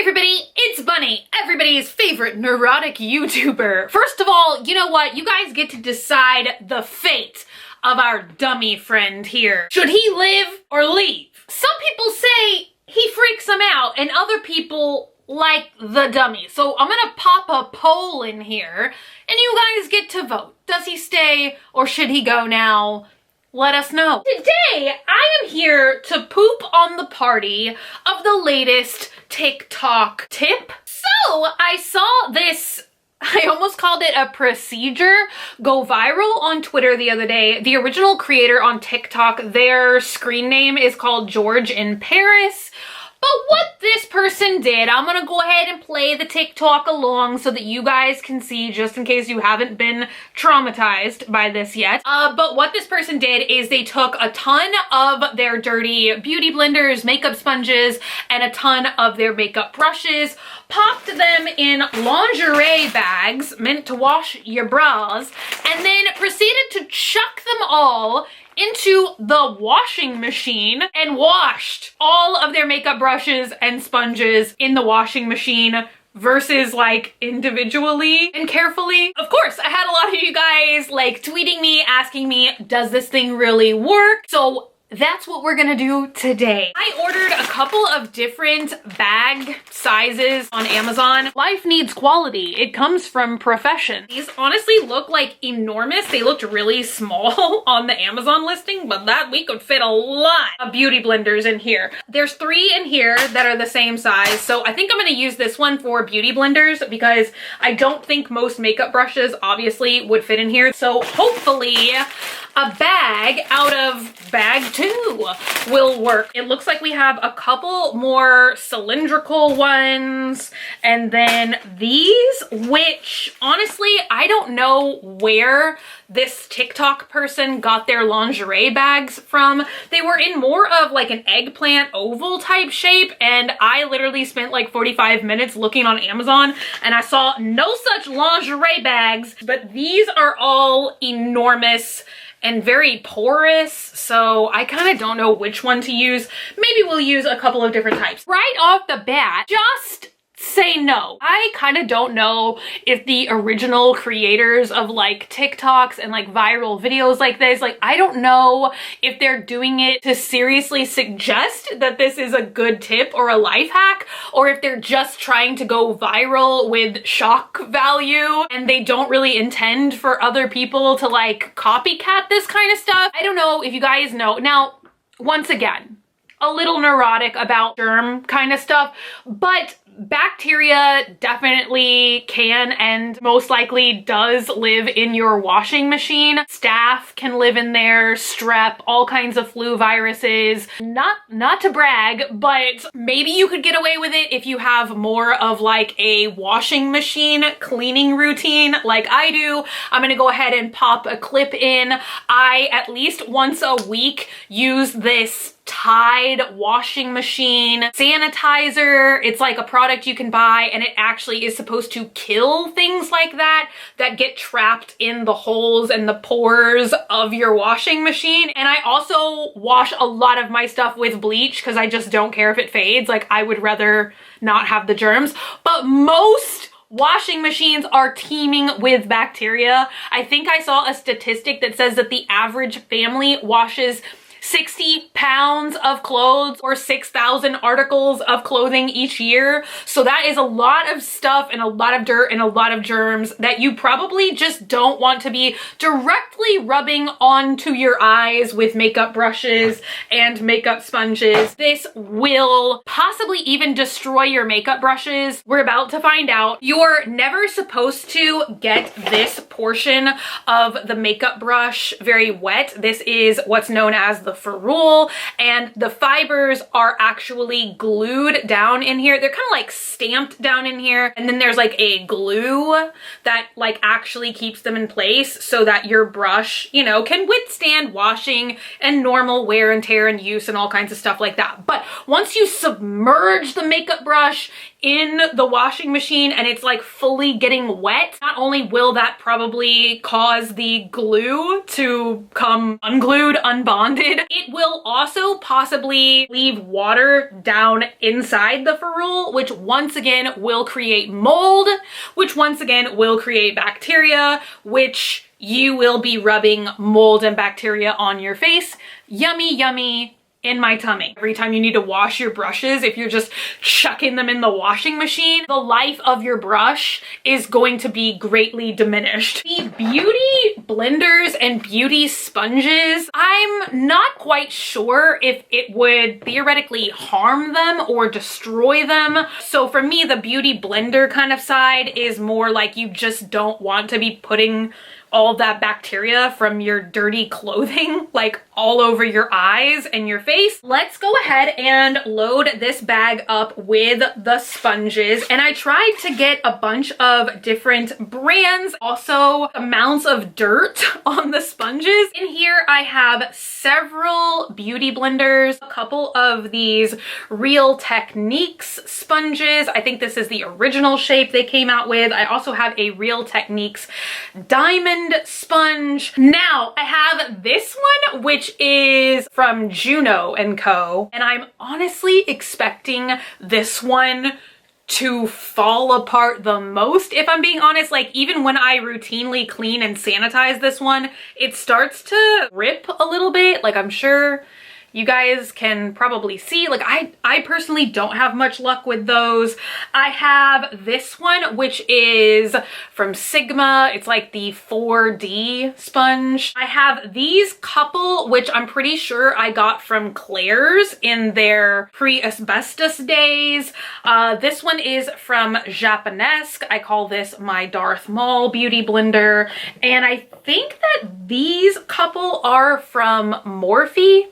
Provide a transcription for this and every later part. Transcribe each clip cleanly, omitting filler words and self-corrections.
everybody, it's Bunny, everybody's favorite neurotic YouTuber. First of all, you know what? You guys get to decide the fate of our dummy friend here. Should he live or leave? Some people say he freaks them out and other people like the dummy. So I'm gonna pop a poll in here and you guys get to vote. Does he stay or should he go now? Let us know. Today, I am here to poop on the party of the latest TikTok tip. So I saw this, I almost called it a procedure, go viral on Twitter the other day. The original creator on TikTok, their screen name is called George in Paris. But what this person did, I'm gonna go ahead and play the TikTok along so that you guys can see, just in case you haven't been traumatized by this yet. But what this person did is they took a ton of their dirty beauty blenders, makeup sponges, and a ton of their makeup brushes, popped them in lingerie bags meant to wash your bras, and then proceeded to chuck them all into the washing machine and washed all of their makeup brushes and sponges in the washing machine versus like individually and carefully. Of course, I had a lot of you guys like tweeting me, asking me, does this thing really work? So that's what we're gonna do today. I ordered a couple of different bag sizes on Amazon. Life needs quality. It comes from profession. These honestly look like enormous. They looked really small on the Amazon listing, but that we could fit a lot of beauty blenders in here. There's 3 in here that are the same size. So I think I'm gonna use this one for beauty blenders because I don't think most makeup brushes obviously would fit in here. So hopefully a bag out of bag 2 will work. It looks like we have a couple more cylindrical ones and then these, which honestly, I don't know where this TikTok person got their lingerie bags from. They were in more of like an eggplant oval type shape and I literally spent like 45 minutes looking on Amazon and I saw no such lingerie bags, but these are all enormous and very porous, so I kind of don't know which one to use. Maybe we'll use a couple of different types. Right off the bat, just say no. I kind of don't know if the original creators of like TikToks and like viral videos like this, like I don't know if they're doing it to seriously suggest that this is a good tip or a life hack, or if they're just trying to go viral with shock value and they don't really intend for other people to like copycat this kind of stuff. I don't know if you guys know. Now, once again, a little neurotic about germ kind of stuff, but bacteria definitely can and most likely does live in your washing machine. Staph can live in there, strep, all kinds of flu viruses. Not to brag, but maybe you could get away with it if you have more of like a washing machine cleaning routine like I do. I'm gonna go ahead and pop a clip in. I at least once a week use this Tide washing machine sanitizer. It's like a product you can buy and it actually is supposed to kill things like that get trapped in the holes and the pores of your washing machine. And I also wash a lot of my stuff with bleach because I just don't care if it fades. Like I would rather not have the germs, but most washing machines are teeming with bacteria. I think I saw a statistic that says that the average family washes 60 pounds of clothes or 6,000 articles of clothing each year. So that is a lot of stuff and a lot of dirt and a lot of germs that you probably just don't want to be directly rubbing onto your eyes with makeup brushes and makeup sponges. This will possibly even destroy your makeup brushes. We're about to find out. You're never supposed to get this portion of the makeup brush very wet. This is what's known as the ferrule, and the fibers are actually glued down in here. They're kind of like stamped down in here, and then there's like a glue that like actually keeps them in place so that your brush, you know, can withstand washing and normal wear and tear and use and all kinds of stuff like that. But once you submerge the makeup brush in the washing machine and it's like fully getting wet, not only will that probably cause the glue to come unglued, unbonded It will also possibly leave water down inside the ferrule, which once again will create mold, which once again will create bacteria, which you will be rubbing mold and bacteria on your face. Yummy, yummy. In my tummy. Every time you need to wash your brushes, if you're just chucking them in the washing machine, the life of your brush is going to be greatly diminished. The beauty blenders and beauty sponges, I'm not quite sure if it would theoretically harm them or destroy them. So for me, the beauty blender kind of side is more like you just don't want to be putting all that bacteria from your dirty clothing like all over your eyes and your face. Let's go ahead and load this bag up with the sponges. And I tried to get a bunch of different brands, also amounts of dirt on the sponges. In here I have several beauty blenders, a couple of these Real Techniques sponges. I think this is the original shape they came out with. I also have a Real Techniques diamond sponge. Now I have this one, which is from Juno & Co. And I'm honestly expecting this one to fall apart the most, if I'm being honest. Like, even when I routinely clean and sanitize this one, it starts to rip a little bit. Like, I'm sure you guys can probably see, like I personally don't have much luck with those. I have this one, which is from Sigma. It's like the 4D sponge. I have these couple, which I'm pretty sure I got from Claire's in their pre-asbestos days. This one is from Japonesque. I call this my Darth Maul beauty blender. And I think that these couple are from Morphe.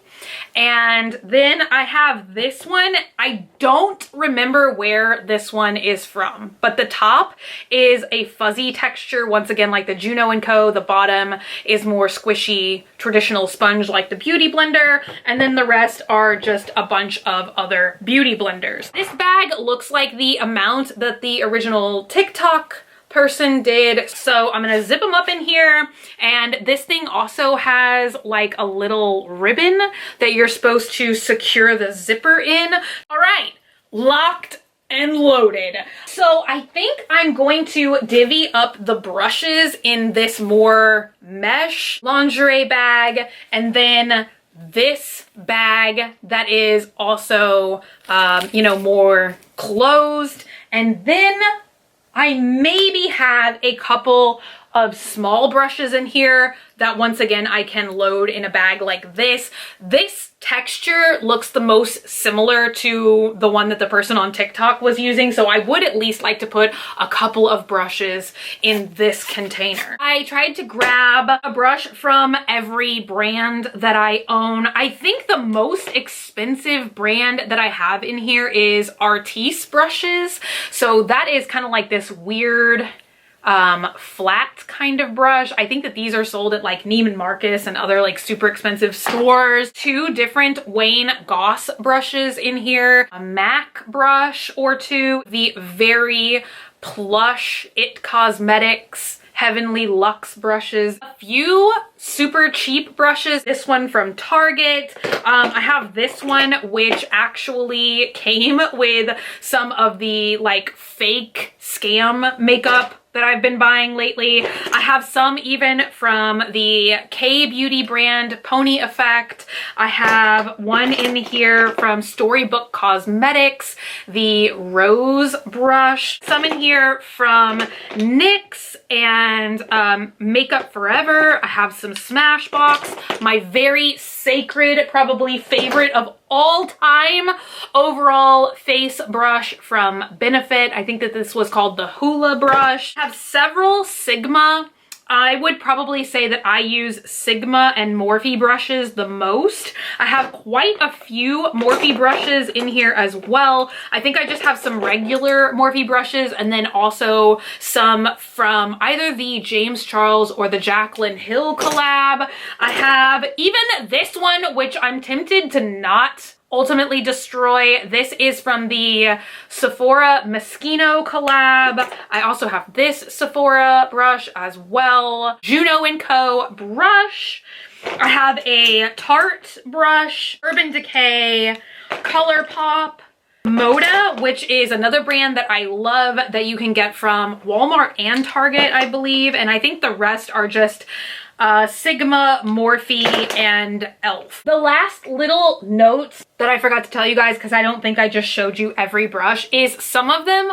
And then I have this one. I don't remember where this one is from, but the top is a fuzzy texture, once again like the Juno & Co. The bottom is more squishy, traditional sponge like the beauty blender, and then the rest are just a bunch of other beauty blenders. This bag looks like the amount that the original TikTok person did, so I'm gonna zip them up in here. And this thing also has like a little ribbon that you're supposed to secure the zipper in. All right, locked and loaded. So I think I'm going to divvy up the brushes in this more mesh lingerie bag, and then this bag that is also you know, more closed. And then I maybe have a couple of small brushes in here that once again I can load in a bag like this. This texture looks the most similar to the one that the person on TikTok was using, so I would at least like to put a couple of brushes in this container. I tried to grab a brush from every brand that I own. I think the most expensive brand that I have in here is Artis brushes. So that is kind of like this weird flat kind of brush. I think that these are sold at like Neiman Marcus and other like super expensive stores. Two different Wayne Goss brushes in here, a MAC brush or two, the very plush It Cosmetics Heavenly Luxe brushes, a few super cheap brushes. This one from Target. I have this one, which actually came with some of the like fake scam makeup that I've been buying lately. I have some even from the K-beauty brand Pony Effect. I have one in here from Storybook Cosmetics, the Rose brush. Some in here from NYX and Makeup Forever. I have some Smashbox. My very sacred, probably favorite of all time overall face brush from Benefit. I think that this was called the Hula brush. I have several Sigma. I would probably say that I use Sigma and Morphe brushes the most. I have quite a few Morphe brushes in here as well. I think I just have some regular Morphe brushes and then also some from either the James Charles or the Jaclyn Hill collab. I have even this one, which I'm tempted to not ultimately destroy. This is from the Sephora Moschino collab. I also have this Sephora brush as well. Juno & Co. brush. I have a Tarte brush, Urban Decay, ColourPop, Moda, which is another brand that I love that you can get from Walmart and Target, I believe. And I think the rest are just Sigma, Morphe, and e.l.f. The last little note that I forgot to tell you guys, because I don't think I just showed you every brush, is some of them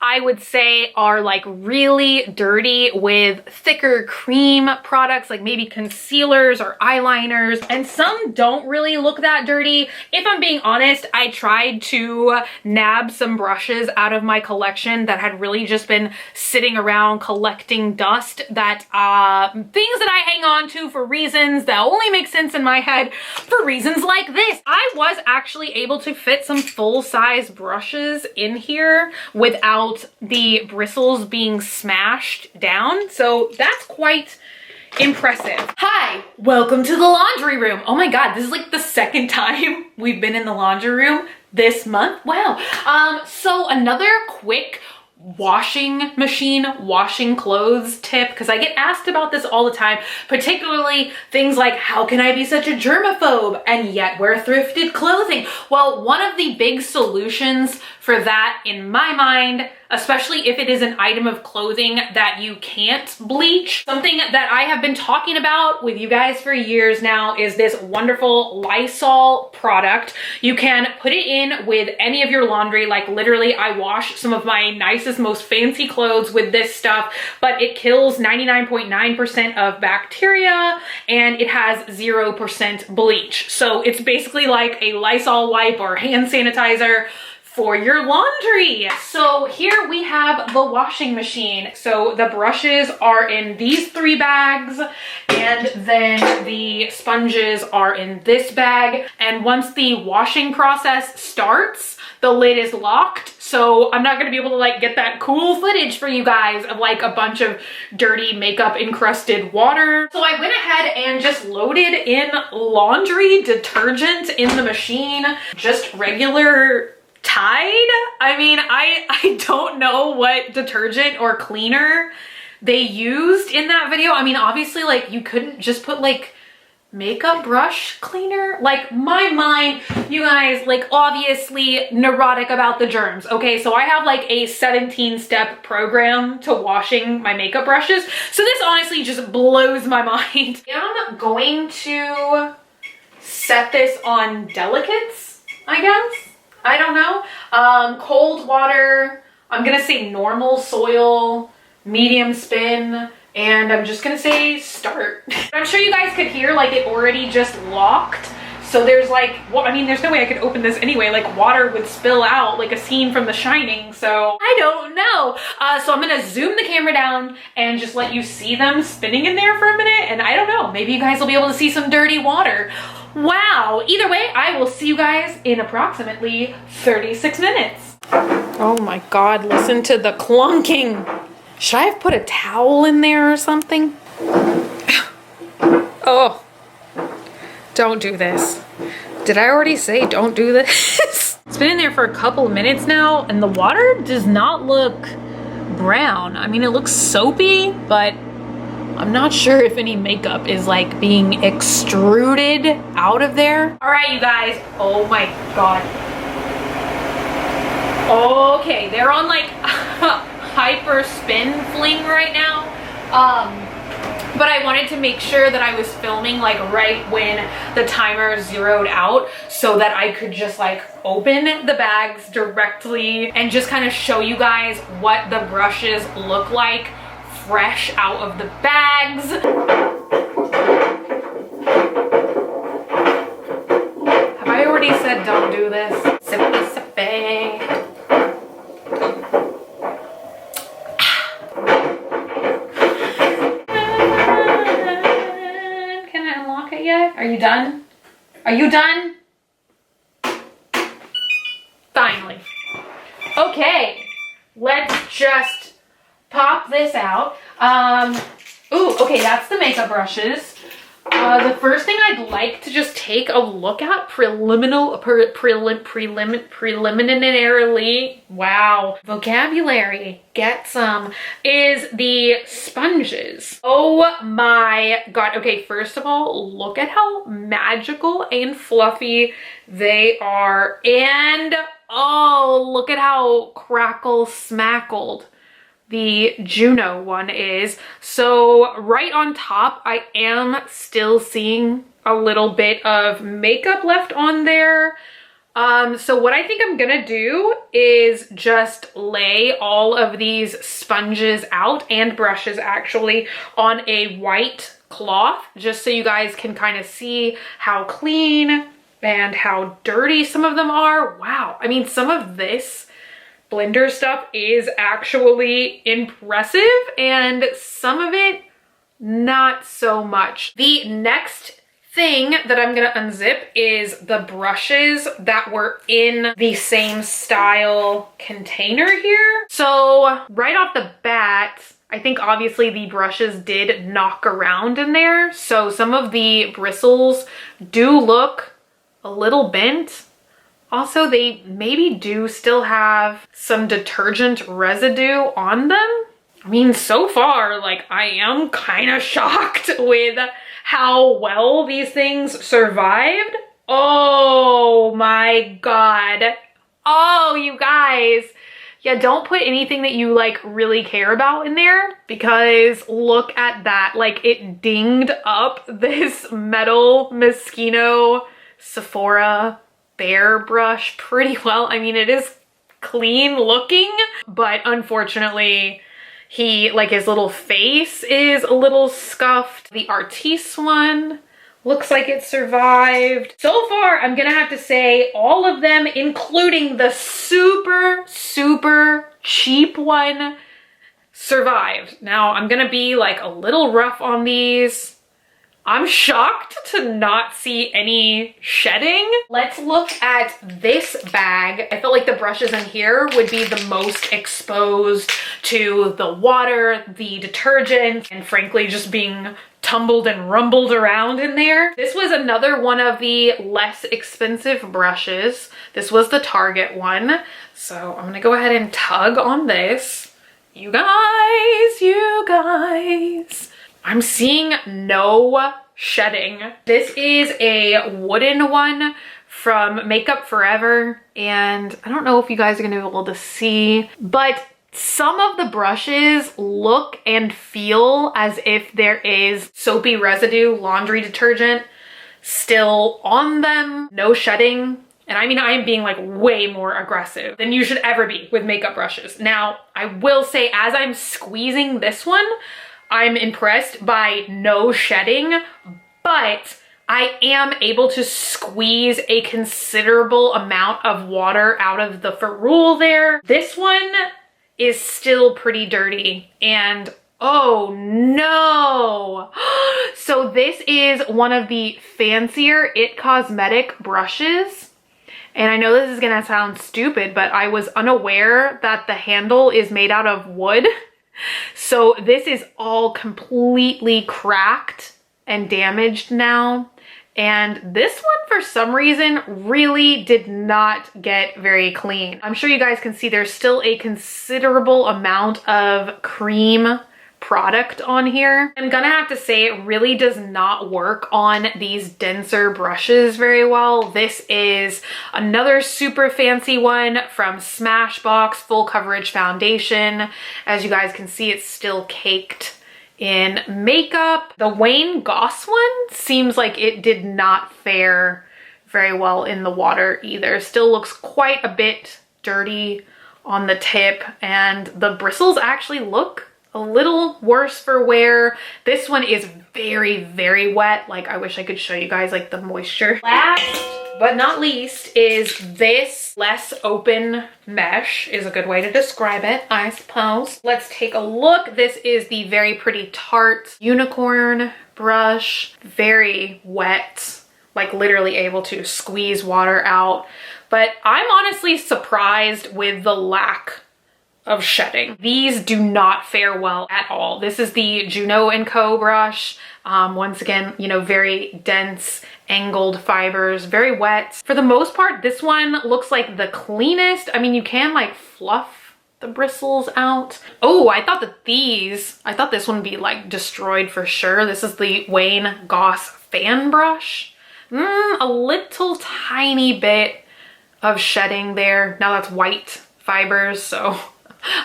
I would say are like really dirty with thicker cream products, like maybe concealers or eyeliners, and some don't really look that dirty. If I'm being honest, I tried to nab some brushes out of my collection that had really just been sitting around collecting dust, that things that I hang on to for reasons that only make sense in my head for reasons like this. I was actually able to fit some full-size brushes in here without the bristles being smashed down, so that's quite impressive. Hi, welcome to the laundry room. Oh my god, this is like the second time we've been in the laundry room this month. Wow. So another quick washing machine, washing clothes tip, because I get asked about this all the time, particularly things like, how can I be such a germaphobe and yet wear thrifted clothing? Well, one of the big solutions for that in my mind, especially if it is an item of clothing that you can't bleach, something that I have been talking about with you guys for years now is this wonderful Lysol product. You can put it in with any of your laundry, like literally I wash some of my nicest, most fancy clothes with this stuff, but it kills 99.9% of bacteria and it has 0% bleach. So it's basically like a Lysol wipe or hand sanitizer for your laundry. So here we have the washing machine. So the brushes are in these 3 bags, and then the sponges are in this bag. And once the washing process starts, the lid is locked. So I'm not gonna be able to like get that cool footage for you guys of like a bunch of dirty makeup encrusted water. So I went ahead and just loaded in laundry detergent in the machine, just regular Tide. I mean, I don't know what detergent or cleaner they used in that video. I mean, obviously, like, you couldn't just put like makeup brush cleaner. Like, my mind, you guys, like, obviously neurotic about the germs. Okay, so I have like a 17-step program to washing my makeup brushes, so this honestly just blows my mind. I'm going to set this on delicates, I guess. I don't know. Cold water, I'm gonna say normal soil, medium spin, and I'm just gonna say start. I'm sure you guys could hear like it already just locked. So there's like, well, I mean, there's no way I could open this anyway. Like water would spill out like a scene from The Shining. So I don't know. So I'm gonna zoom the camera down and just let you see them spinning in there for a minute. And I don't know, maybe you guys will be able to see some dirty water. Wow. Either way, I will see you guys in approximately 36 minutes. Oh my God, listen to the clunking. Should I have put a towel in there or something? Oh, don't do this. Did I already say don't do this? It's been in there for a couple of minutes now and the water does not look brown. I mean, it looks soapy, but I'm not sure if any makeup is like being extruded out of there. All right, you guys. Oh my God. Okay, they're on like hyper spin fling right now. But I wanted to make sure that I was filming like right when the timer zeroed out so that I could just like open the bags directly and just kind of show you guys what the brushes look like fresh out of the bags. Have I already said don't do this? Sippy sippy. Can I unlock it yet? Are you done? Are you done? Finally. Okay, let's just pop this out. Ooh, okay, that's the makeup brushes. The first thing I'd like to just take a look at preliminarily, wow, vocabulary, get some, is the sponges. Oh my God. Okay, first of all, look at how magical and fluffy they are. And oh, look at how crackle smackled the Juno one is. So right on top, I am still seeing a little bit of makeup left on there. So what I think I'm gonna do is just lay all of these sponges out, and brushes actually, on a white cloth, just so you guys can kind of see how clean and how dirty some of them are. Wow, I mean, some of this blender stuff is actually impressive, and some of it not so much. The next thing that I'm gonna unzip is the brushes that were in the same style container here. So right off the bat, I think obviously the brushes did knock around in there, so some of the bristles do look a little bent. Also, they maybe do still have some detergent residue on them. I mean, so far, like, I am kind of shocked with how well these things survived. Oh my God. Oh, you guys. Yeah, don't put anything that you like really care about in there, because look at that. Like, it dinged up this metal Moschino Sephora Bear brush pretty well. I mean, it is clean looking, but unfortunately his little face is a little scuffed. The Artiste one looks like it survived. So far, I'm gonna have to say all of them, including the super cheap one, survived. Now, I'm gonna be like a little rough on these. I'm shocked to not see any shedding. Let's look at this bag. I felt like the brushes in here would be the most exposed to the water, the detergent, and frankly, just being tumbled and rumbled around in there. This was another one of the less expensive brushes. This was the Target one. So I'm gonna go ahead and tug on this. You guys. I'm seeing no shedding. This is a wooden one from Makeup Forever, and I don't know if you guys are gonna be able to see, but some of the brushes look and feel as if there is soapy residue, laundry detergent still on them. No shedding. And I mean, I am being like way more aggressive than you should ever be with makeup brushes. Now, I will say, as I'm squeezing this one, I'm impressed by no shedding, but I am able to squeeze a considerable amount of water out of the ferrule there. This one is still pretty dirty, and oh no. So this is one of the fancier It Cosmetic brushes. And I know this is gonna sound stupid, but I was unaware that the handle is made out of wood. So this is all completely cracked and damaged now. And this one, for some reason, really did not get very clean. I'm sure you guys can see there's still a considerable amount of cream product on here. I'm gonna have to say it really does not work on these denser brushes very well. This is another super fancy one from Smashbox Full Coverage Foundation. As you guys can see, it's still caked in makeup. The Wayne Goss one seems like it did not fare very well in the water either. Still looks quite a bit dirty on the tip, and the bristles actually look a little worse for wear. This one is very wet. Like, I wish I could show you guys like the moisture. Last but not least is this less open mesh, is a good way to describe it, I suppose. Let's take a look. This is the very pretty Tarte Unicorn brush. Very wet, like literally able to squeeze water out. But I'm honestly surprised with the lack of shedding. These do not fare well at all. This is the Juno & Co brush. Once again, you know, very dense angled fibers, very wet. For the most part, this one looks like the cleanest. I mean, you can like fluff the bristles out. Oh, I thought this one would be like destroyed for sure. This is the Wayne Goss fan brush. A little tiny bit of shedding there. Now that's white fibers, so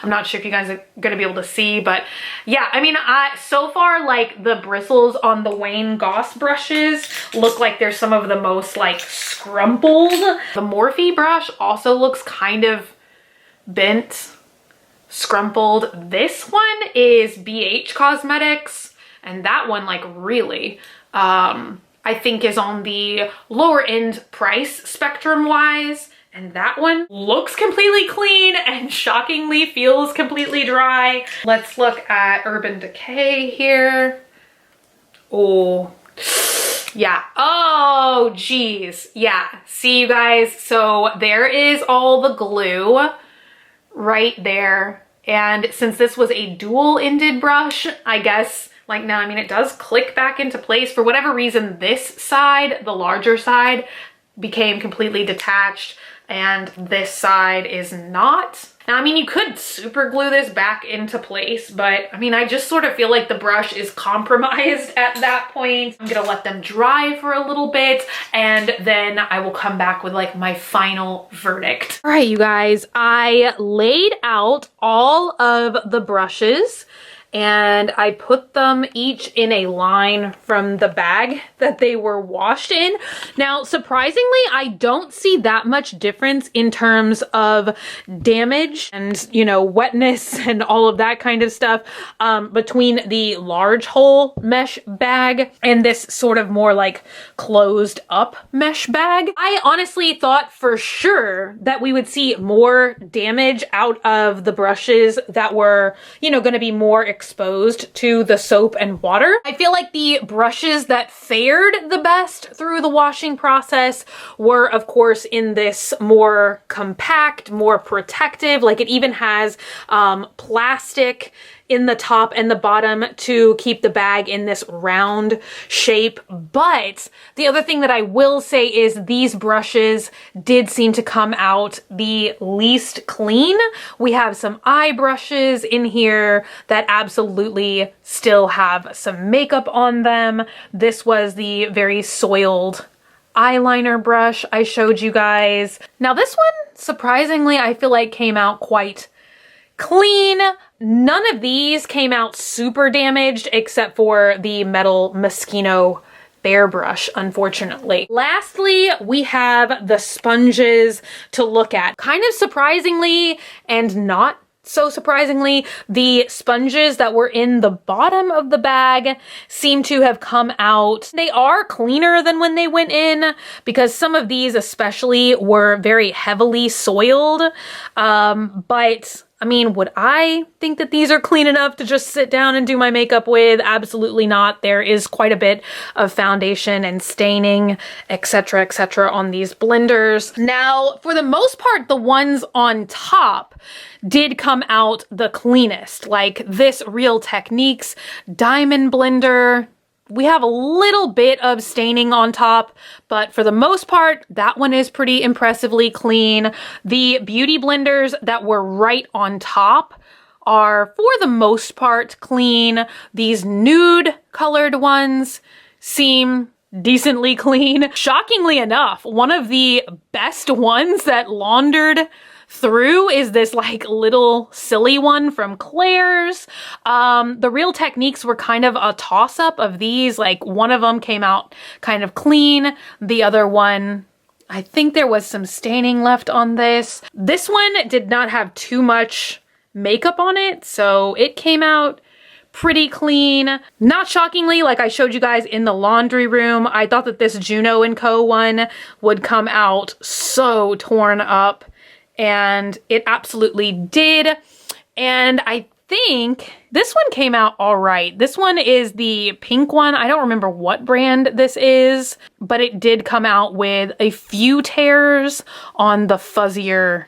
I'm not sure if you guys are gonna be able to see, but yeah, I mean, so far, like the bristles on the Wayne Goss brushes look like they're some of the most like scrumpled. The Morphe brush also looks kind of bent, scrumpled. This one is BH Cosmetics, and that one like really, I think is on the lower end price spectrum wise. And that one looks completely clean and shockingly feels completely dry. Let's look at Urban Decay here. Oh, yeah. Oh, geez. Yeah. See, you guys? So there is all the glue right there. And since this was a dual-ended brush, I guess, like now, I mean, it does click back into place. For whatever reason, this side, the larger side, became completely detached, and this side is not. Now, I mean, you could super glue this back into place, but I mean, I just sort of feel like the brush is compromised at that point. I'm gonna let them dry for a little bit, and then I will come back with like my final verdict. All right, you guys, I laid out all of the brushes and I put them each in a line from the bag that they were washed in. Now, surprisingly, I don't see that much difference in terms of damage and, you know, wetness and all of that kind of stuff between the large hole mesh bag and this sort of more like closed up mesh bag. I honestly thought for sure that we would see more damage out of the brushes that were, you know, going to be more exposed to the soap and water. I feel like the brushes that fared the best through the washing process were, of course, in this more compact, more protective, like it even has plastic in the top and the bottom to keep the bag in this round shape. But the other thing that I will say is these brushes did seem to come out the least clean. We have some eye brushes in here that absolutely still have some makeup on them. This was the very soiled eyeliner brush I showed you guys. Now this one, surprisingly, I feel like came out quite clean. None of these came out super damaged except for the Metal Moschino Bear brush, unfortunately. Lastly, we have the sponges to look at. Kind of surprisingly and not so surprisingly, the sponges that were in the bottom of the bag seem to have come out. They are cleaner than when they went in because some of these especially were very heavily soiled. But I mean, would I think that these are clean enough to just sit down and do my makeup with? Absolutely not. There is quite a bit of foundation and staining, etc., on these blenders. Now, for the most part, the ones on top did come out the cleanest. Like this Real Techniques Diamond Blender, we have a little bit of staining on top, but for the most part, that one is pretty impressively clean. The beauty blenders that were right on top are, for the most part, clean. These nude colored ones seem decently clean. Shockingly enough, one of the best ones that laundered through is this like little silly one from Claire's. The Real Techniques were kind of a toss-up of these. Like one of them came out kind of clean. The other one, I think there was some staining left on this. This one did not have too much makeup on it, so it came out pretty clean. Not shockingly, like I showed you guys in the laundry room, I thought that this Juno & Co. one would come out so torn up. And it absolutely did. And I think this one came out all right. This one is the pink one. I don't remember what brand this is, but it did come out with a few tears on the fuzzier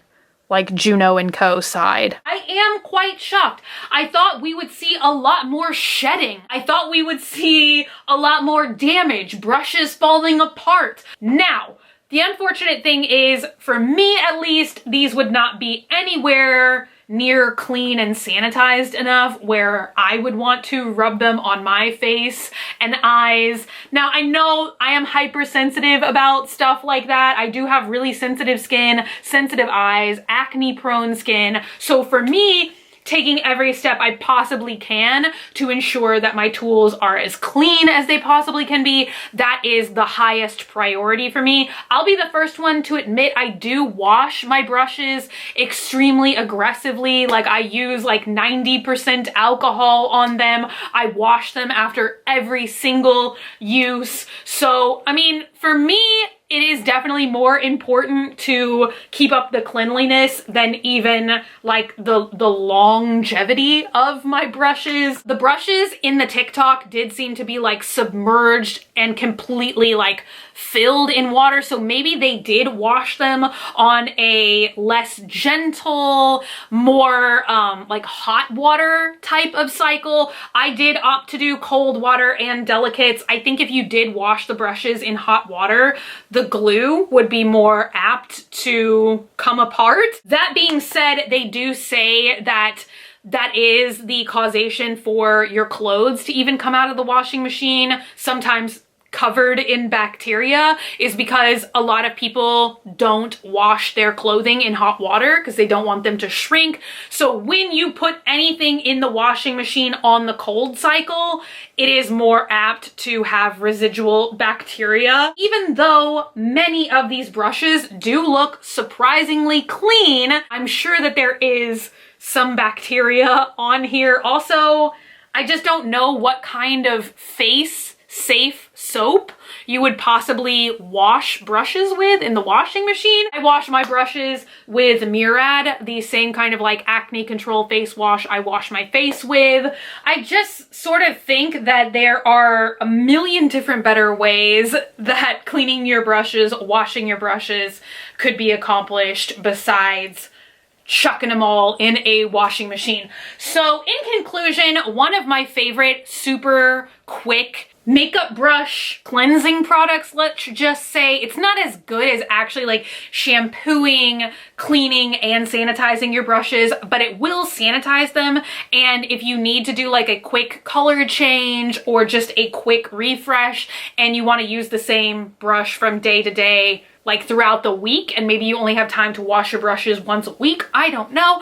like Juno & Co. side. I am quite shocked. I thought we would see a lot more shedding. I thought we would see a lot more damage, brushes falling apart. Now, the unfortunate thing is, for me at least, these would not be anywhere near clean and sanitized enough where I would want to rub them on my face and eyes. Now, I know I am hypersensitive about stuff like that. I do have really sensitive skin, sensitive eyes, acne-prone skin. So for me, taking every step I possibly can to ensure that my tools are as clean as they possibly can be, that is the highest priority for me. I'll be the first one to admit I do wash my brushes extremely aggressively. Like, I use like 90% alcohol on them. I wash them after every single use. So, I mean, for me, it is definitely more important to keep up the cleanliness than even like the longevity of my brushes. The brushes in the TikTok did seem to be like submerged and completely like filled in water. So maybe they did wash them on a less gentle, more like hot water type of cycle. I did opt to do cold water and delicates. I think if you did wash the brushes in hot water, the glue would be more apt to come apart. That being said, they do say that that is the causation for your clothes to even come out of the washing machine, sometimes covered in bacteria, is because a lot of people don't wash their clothing in hot water because they don't want them to shrink. So when you put anything in the washing machine on the cold cycle, it is more apt to have residual bacteria. Even though many of these brushes do look surprisingly clean, I'm sure that there is some bacteria on here. Also, I just don't know what kind of face safe soap you would possibly wash brushes with in the washing machine. I wash my brushes with Murad, the same kind of like acne control face wash I wash my face with. I just sort of think that there are a million different better ways that cleaning your brushes, washing your brushes could be accomplished besides chucking them all in a washing machine. So in conclusion, one of my favorite super quick makeup brush cleansing products, let's just say, it's not as good as actually like shampooing, cleaning, and sanitizing your brushes, but it will sanitize them. And if you need to do like a quick color change or just a quick refresh and you want to use the same brush from day to day, like throughout the week, and maybe you only have time to wash your brushes once a week, I don't know.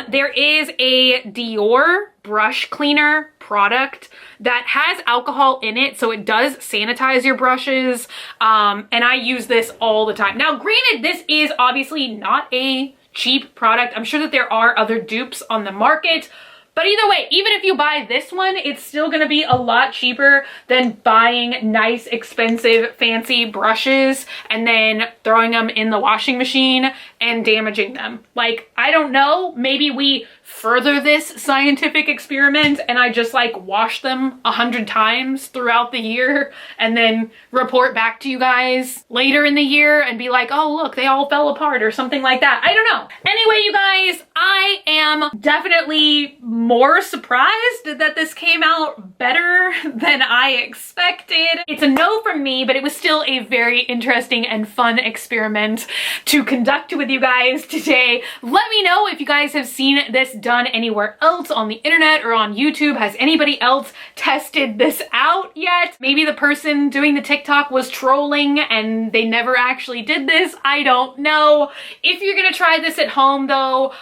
There is a Dior brush cleaner product that has alcohol in it, so it does sanitize your brushes, and I use this all the time. Now, granted, this is obviously not a cheap product. I'm sure that there are other dupes on the market, but either way, even if you buy this one, it's still gonna be a lot cheaper than buying nice, expensive, fancy brushes and then throwing them in the washing machine and damaging them. Like, I don't know, maybe we further this scientific experiment and I just like wash them 100 times throughout the year and then report back to you guys later in the year and be like, oh look, they all fell apart or something like that. I don't know. Anyway, you guys, I am definitely more surprised that this came out better than I expected. It's a no from me, but it was still a very interesting and fun experiment to conduct with you guys today. Let me know if you guys have seen this done anywhere else on the internet or on YouTube. Has anybody else tested this out yet? Maybe the person doing the TikTok was trolling and they never actually did this. I don't know. If you're gonna try this at home though,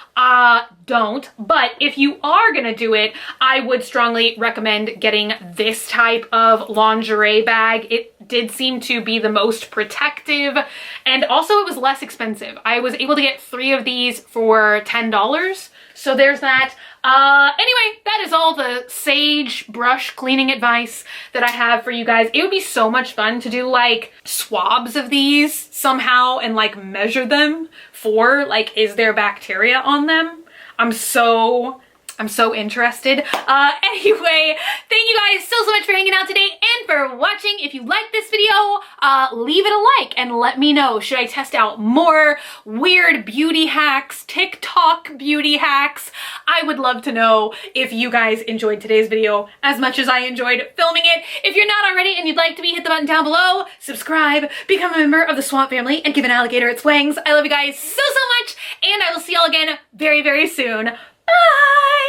don't. But if you are gonna do it, I would strongly recommend getting this type of lingerie bag. It did seem to be the most protective, and also it was less expensive. I was able to get 3 of these for $10. So there's that. Anyway, that is all the sage brush cleaning advice that I have for you guys. It would be so much fun to do like swabs of these somehow and like measure them for like, is there bacteria on them? I'm so interested. Anyway, thank you guys so much for hanging out today and for for watching. If you like this video, leave it a like and let me know. Should I test out more weird beauty hacks, TikTok beauty hacks? I would love to know if you guys enjoyed today's video as much as I enjoyed filming it. If you're not already and you'd like to be, hit the button down below, subscribe, become a member of the Swamp family, and give an alligator its wings. I love you guys so much, and I will see y'all again very, very soon. Bye!